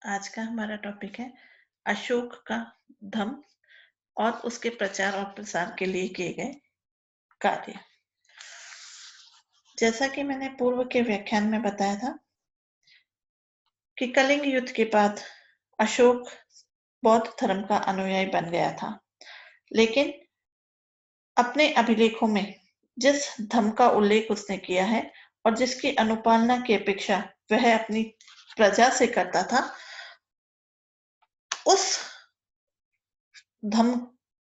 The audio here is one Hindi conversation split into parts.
आज का हमारा टॉपिक है अशोक का धम्म और उसके प्रचार और प्रसार के लिए किए गए कार्य। जैसा कि मैंने पूर्व के व्याख्यान में बताया था कि कलिंग युद्ध के बाद अशोक बौद्ध धर्म का अनुयायी बन गया था, लेकिन अपने अभिलेखों में जिस धर्म का उल्लेख उसने किया है और जिसकी अनुपालना की अपेक्षा वह अपनी प्रजा से करता था, उस धम्म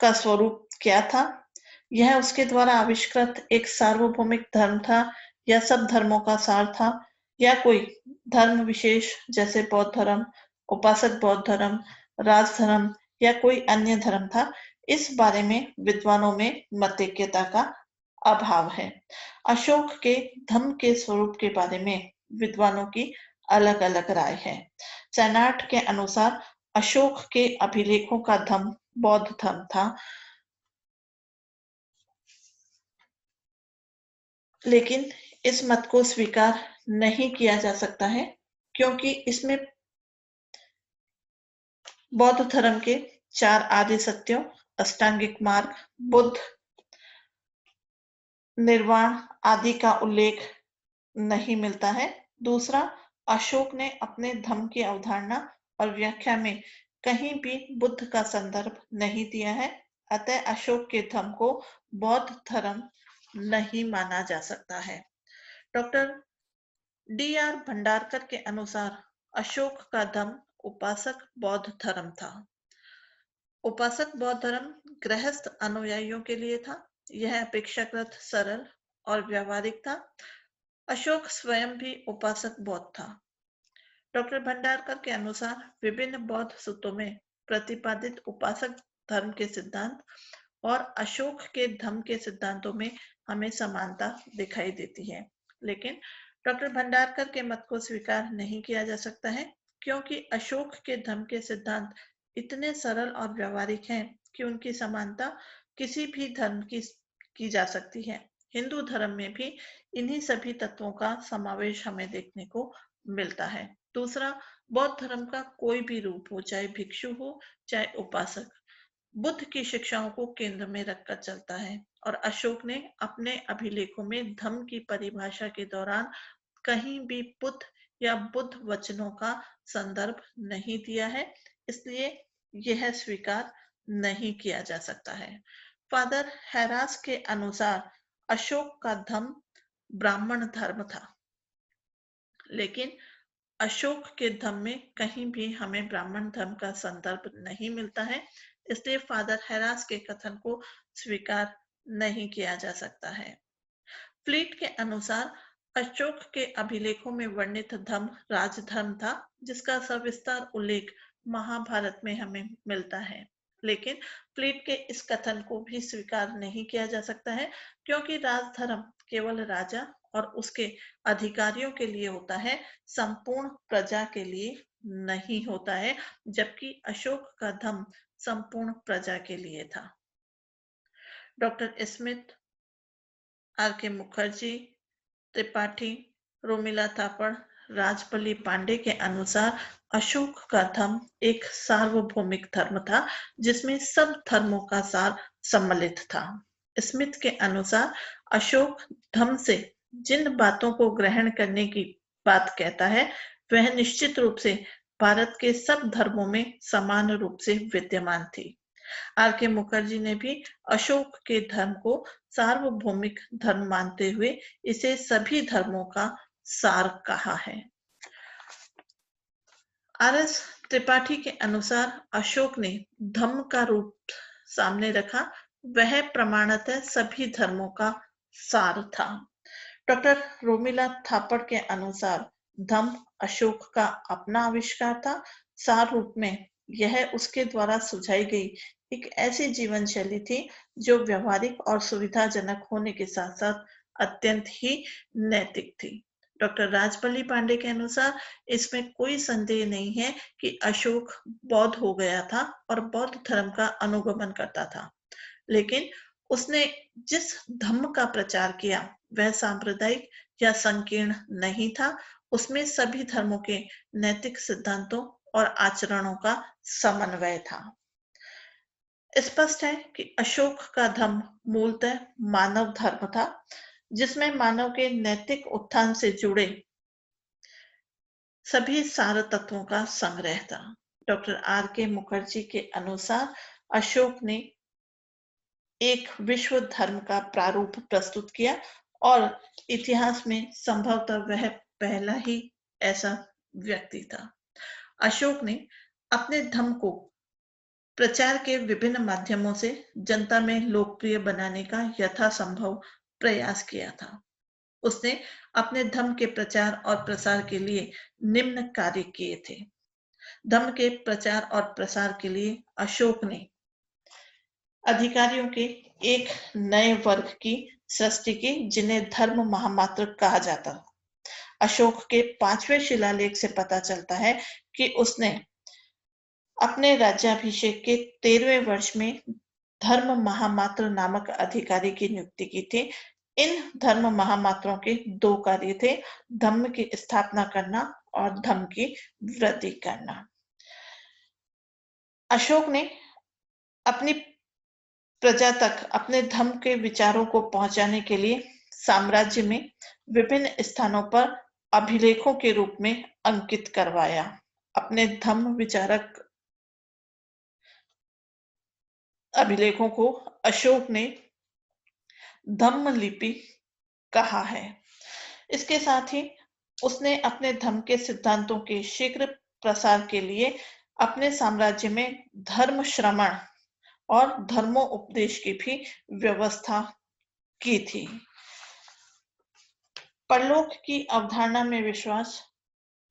का स्वरूप क्या था? यह उसके द्वारा आविष्कृत एक सार्वभौमिक धर्म था या सब धर्मों का सार था, या कोई धर्म विशेष जैसे बौद्ध धर्म, उपासक बौद्ध धर्म, राजधर्म या कोई अन्य धर्म था? इस बारे में विद्वानों में मतैक्यता का अभाव है। अशोक के धम्म के स्वरूप के बारे में विद्वानों की अलग-अलग राय है। चैनाट के अनुसार अशोक के अभिलेखों का धम्म बौद्ध धर्म था, लेकिन इस मत को स्वीकार नहीं किया जा सकता है, क्योंकि इसमें बौद्ध धर्म के 4 आदि सत्यों, अष्टांगिक मार्ग, बुद्ध, निर्वाण आदि का उल्लेख नहीं मिलता है। दूसरा, अशोक ने अपने धम्म की अवधारणा और व्याख्या में कहीं भी बुद्ध का संदर्भ नहीं दिया है, अतः अशोक के धम्म को बौद्ध धर्म नहीं माना जा सकता है। Doctor DR. भंडारकर के अनुसार अशोक का धम्म उपासक बौद्ध धर्म था। उपासक बौद्ध धर्म गृहस्थ अनुयायियों के लिए था। यह अपेक्षाकृत सरल और व्यावहारिक था। अशोक स्वयं भी उपासक बौद्ध था। डॉक्टर भंडारकर के अनुसार विभिन्न बौद्ध सूत्रों में प्रतिपादित उपासक धर्म के सिद्धांत और अशोक के धम्म के सिद्धांतों में हमें समानता दिखाई देती है, लेकिन डॉक्टर भंडारकर के मत को स्वीकार नहीं किया जा सकता है, क्योंकि अशोक के धम्म के सिद्धांत इतने सरल और व्यावहारिक हैं कि उनकी समानता किसी भी धर्म की जा सकती है। हिंदू धर्म में भी इन्हीं सभी तत्वों का समावेश हमें देखने को मिलता है। दूसरा, बौद्ध धर्म का कोई भी रूप हो, चाहे भिक्षु हो चाहे उपासक, बुद्ध की शिक्षाओं को केंद्र में रखकर चलता है, और अशोक ने अपने अभिलेखों में धम्म की परिभाषा के दौरान कहीं भी बुद्ध या बुद्ध वचनों का संदर्भ नहीं दिया है, इसलिए यह स्वीकार नहीं किया जा सकता है। फादर हैरास के अनुसार अशोक का धम्म ब्राह्मण धर्म था, लेकिन अशोक के धम्म में कहीं भी हमें ब्राह्मण धर्म का संदर्भ नहीं मिलता है, इसलिए फादर हैरास के कथन को स्वीकार नहीं किया जा सकता है। फ्लीट के अनुसार अशोक के अभिलेखों में वर्णित धर्म राजधर्म था, जिसका सविस्तार उल्लेख महाभारत में हमें मिलता है, लेकिन फ्लीट के इस कथन को भी स्वीकार नहीं किया जा सकता है, क्योंकि राजधर्म केवल राजा और उसके अधिकारियों के लिए होता है, संपूर्ण प्रजा के लिए नहीं होता है, जबकि अशोक का धम्म संपूर्ण प्रजा के लिए था। डॉक्टर स्मिथ, आर के मुखर्जी, त्रिपाठी, रोमिला थापड़, राजपल्ली पांडे के अनुसार अशोक का धर्म एक सार्वभौमिक धर्म था, जिसमें सब धर्मों का सार सम्मिलित था। स्मिथ के अनुसार अशोक धर्म से जिन बातों को ग्रहण करने की बात कहता है, वह निश्चित रूप से भारत के सब धर्मों में समान रूप से विद्यमान थी। आर के मुखर्जी ने भी अशोक के धर्म को सार्वभौमिक धर्म मानते हुए इसे सभी धर्मों का सार कहा है। आर एस त्रिपाठी के अनुसार अशोक ने धम्म का रूप सामने रखा, वह प्रमाणतः सभी धर्मों का सार था। डॉक्टर रोमिला थापड़ के अनुसार धम्म अशोक का अपना आविष्कार था। सार रूप में यह उसके द्वारा सुझाई गई एक ऐसी जीवन शैली थी जो व्यावहारिक और सुविधाजनक होने के साथ साथ अत्यंत ही नैतिक थी। डॉक्टर राजपल्ली पांडे के अनुसार इसमें कोई संदेह नहीं है कि अशोक बौद्ध हो गया था और बौद्ध धर्म का अनुगमन करता था, लेकिन उसने जिस धम्म का प्रचार किया वह सांप्रदायिक या संकीर्ण नहीं था। उसमें सभी धर्मों के नैतिक सिद्धांतों और आचरणों का समन्वय था। स्पष्ट है कि अशोक का धर्म मूलतः मानव धर्म था, जिसमें मानव के नैतिक उत्थान से जुड़े सभी सार तत्वों का संग्रह था। डॉक्टर आर के मुखर्जी के अनुसार अशोक ने एक विश्व धर्म का प्रारूप प्रस्तुत किया और इतिहास में संभवतः वह पहला ही ऐसा व्यक्ति था। अशोक ने अपने धर्म को प्रचार के विभिन्न माध्यमों से जनता में लोकप्रिय बनाने का यथासंभव प्रयास किया था। उसने अपने धर्म के प्रचार और प्रसार के लिए निम्न कार्य किए थे। धर्म के प्रचार और प्रसार के लिए अशोक ने अधिकारियों के एक नए वर्ग की सृष्टि की, जिन्हें धर्म महामात्र कहा जाता। अशोक के 5वें शिलालेख से पता चलता है कि उसने अपने राज्याभिषेक के 13वें वर्ष में धर्म महामात्र नामक अधिकारी की नियुक्ति की थी। इन धर्म महामात्रों के 2 कार्य थे: धर्म की स्थापना करना और धर्म की वृद्धि करना। अशोक ने अपनी प्रजा तक अपने धर्म के विचारों को पहुंचाने के लिए साम्राज्य में विभिन्न स्थानों पर अभिलेखों के रूप में अंकित करवाया। अपने धर्म विचारक अभिलेखों को अशोक ने धम्म लिपि कहा है। इसके साथ ही उसने अपने धर्म के सिद्धांतों के शीघ्र प्रसार के लिए अपने साम्राज्य में धर्म श्रवण और धर्मोपदेश की भी व्यवस्था की थी। परलोक की अवधारणा में विश्वास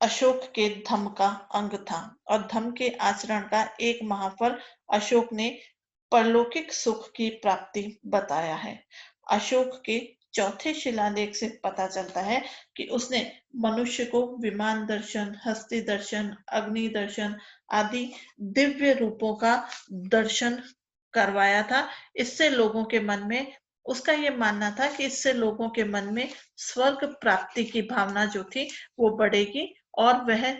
अशोक के धर्म का अंग था और धर्म के आचरण का एक महाफल अशोक ने परलौकिक सुख की प्राप्ति बताया है। अशोक के 4थे शिलालेख से पता चलता है कि उसने मनुष्य को विमान दर्शन, हस्ती दर्शन, अग्नि दर्शन आदि दिव्य रूपों का दर्शन करवाया था। इससे लोगों के मन में उसका यह मानना था कि इससे लोगों के मन में स्वर्ग प्राप्ति की भावना जो थी वो बढ़ेगी और वह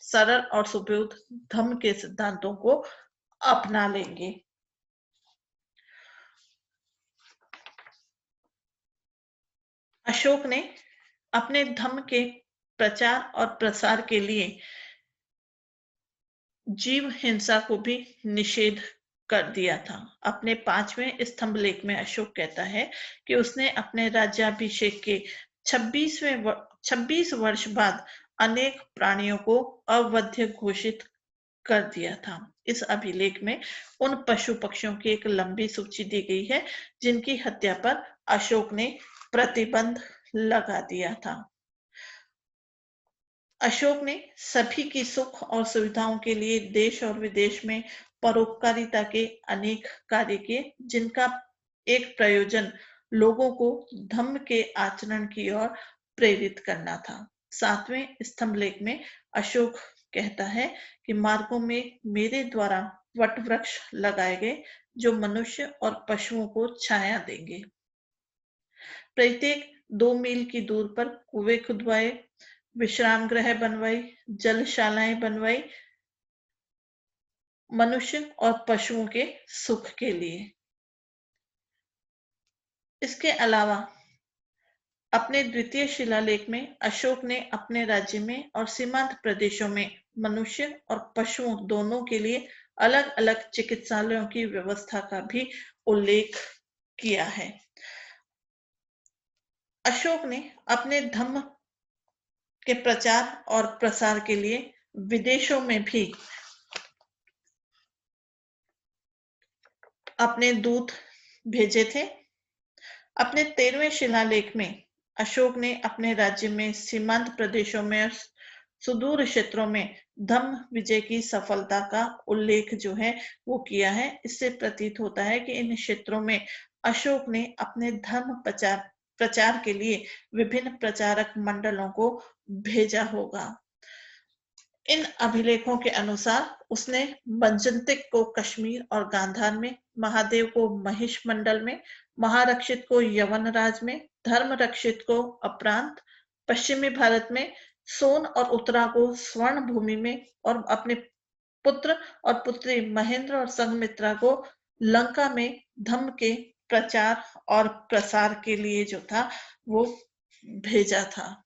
सरल और सुबोध धम्म के सिद्धांतों को अपना लेंगे। अशोक ने अपने धम्म के प्रचार और प्रसार के लिए जीव हिंसा को भी निषेध कर दिया था। अपने 5वें स्तंभ लेख में अशोक कहता है कि उसने अपने राज्याभिषेक के 26 वर्ष बाद अनेक प्राणियों को अवध्य घोषित कर दिया था। इस अभिलेख में उन पशु पक्षियों की एक लंबी सूची दी गई है जिनकी हत्या पर अशोक ने प्रतिबंध लगा दिया था। अशोक ने सभी की सुख और सुविधाओं के लिए देश और विदेश में परोपकारिता के अनेक कार्य किए, जिनका एक प्रयोजन लोगों को धम्म के आचरण की ओर प्रेरित करना था। 7वें स्तंभ लेख में अशोक कहता है कि मार्गों में मेरे द्वारा वट वृक्ष लगाए गए जो मनुष्य और पशुओं को छाया देंगे। प्रत्येक 2 मील की दूर पर कुएं खुदवाए, विश्राम गृह बनवाई, जलशालाएं बनवाई, मनुष्य और पशुओं के सुख के लिए। इसके अलावा अपने द्वितीय शिलालेख में अशोक ने अपने राज्य में और सीमांत प्रदेशों में मनुष्य और पशुओं दोनों के लिए अलग अलग चिकित्सालयों की व्यवस्था का भी उल्लेख किया है। अशोक ने अपने धम्म के प्रचार और प्रसार के लिए विदेशों में भी अपने दूत भेजे थे। अपने 13वें शिलालेख में अशोक ने अपने राज्य में सीमांत प्रदेशों में सुदूर क्षेत्रों में धम्म विजय की सफलता का उल्लेख जो है वो किया है। इससे प्रतीत होता है कि इन क्षेत्रों में अशोक ने अपने धर्म प्रचार के लिए विभिन्न प्रचारक मंडलों को भेजा होगा। इन अभिलेखों के अनुसार उसने मंजंतिक को कश्मीर और गांधार में, महादेव को महिष मंडल में, महारक्षित को यवन राज में, धर्म रक्षित को अपरांत, पश्चिमी भारत में, सोन और उत्तरा को स्वर्ण भूमि में और अपने पुत्र और पुत्री महेंद्र और संघमित्रा को लंका में धम्म के प्रचार और प्रसार के लिए जो था वो भेजा था।